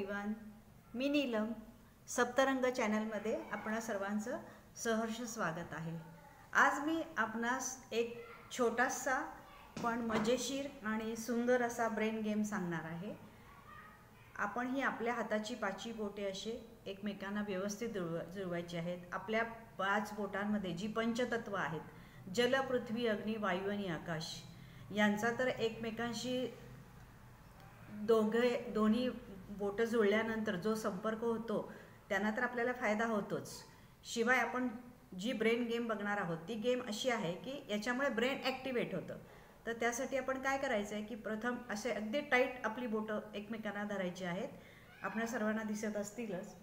Everyone, मी नीलम सप्तरंग चॅनलमध्ये आपणा सर्वांचं सहर्ष स्वागत आहे। आज मी आपणास एक छोटासा पण मजेशीर आणि सुंदर असा ब्रेन गेम सांगणार आहे। आपण ही आपल्या हाताची पाची बोटे असे एकमेकांना व्यवस्थित जुळवायची आहेत। आपल्या 5 बोटांमध्ये जी पंचतत्व आहेत, जल, पृथ्वी, अग्नी, वायू आणि आकाश, यांचा तर एकमेकांशी दोन्ही बोटं जुळल्यानंतर जो संपर्क होतो त्यांना तर आपल्याला फायदा होतोच। शिवाय आपण जी ब्रेन गेम बघणार आहोत ती गेम अशी आहे की याच्यामुळे ब्रेन ॲक्टिवेट होतं। तर त्यासाठी आपण काय करायचं आहे की प्रथम असे अगदी टाईट आपली बोटं एकमेकांना धरायची आहेत, आपल्या सर्वांना दिसत असतीलच।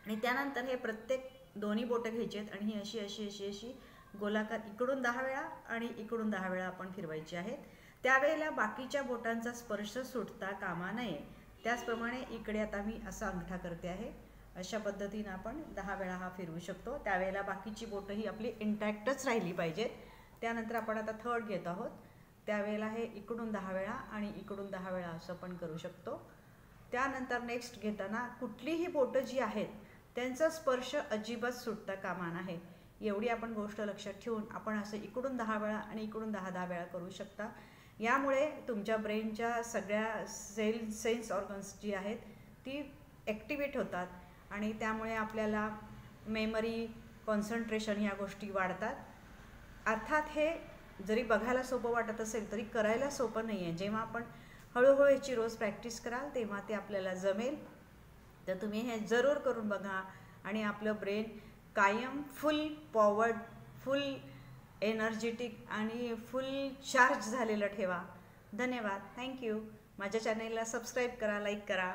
आणि त्यानंतर हे प्रत्येक दोन्ही बोटं घ्यायची आहेत आणि ही अशी अशी अशी अशी गोलाकार इकडून 10 वेळा आणि इकडून 10 वेळा आपण फिरवायची आहेत। त्यावेळेला बाकीच्या बोटांचा स्पर्श सुटता कामा नये। त्याचप्रमाणे इकडे आता मी असा अंगठा करते आहे, अशा पद्धतीने आपण 10 वेळा हा फिरवू शकतो। त्यावेळेला बाकीची बोटं ही आपली इंटॅक्टच राहिली पाहिजेत। त्यानंतर आपण आता थर्ड घेत आहोत, त्यावेळेला हे इकडून 10 वेळा आणि इकडून 10 वेळा असं पण करू शकतो। त्यानंतर नेक्स्ट घेताना कुठलीही बोटं जी आहेत त्यांचा स्पर्श अजिबात सुटता कामा नये, एवढी आपण गोष्ट लक्षात ठेवून आपण असं इकडून 10 वेळा आणि इकडून 10 वेळा करू शकता। यामुळे तुमच्या ब्रेनच्या सगळ्या सेन्स ऑर्गन्स जी आहेत ती ॲक्टिवेट होतात आणि त्यामुळे आपल्याला मेमरी, कॉन्सन्ट्रेशन या गोष्टी वाढतात। अर्थात हे जरी बघायला सोपं वाटत असेल तरी करायला सोपं नाही आहे। जेव्हा आपण हळूहळू याची रोज प्रॅक्टिस कराल तेव्हा ते आपल्याला जमेल। तर तुम्ही हे जरूर करून बघा आणि आपलं ब्रेन कायम फुल पॉवर्ड, फुल एनर्जेटिक आणि फुल चार्ज झालेलं ठेवा। धन्यवाद, थँक्यू। माझ्या चॅनेलला सबस्क्राईब करा, लाईक करा।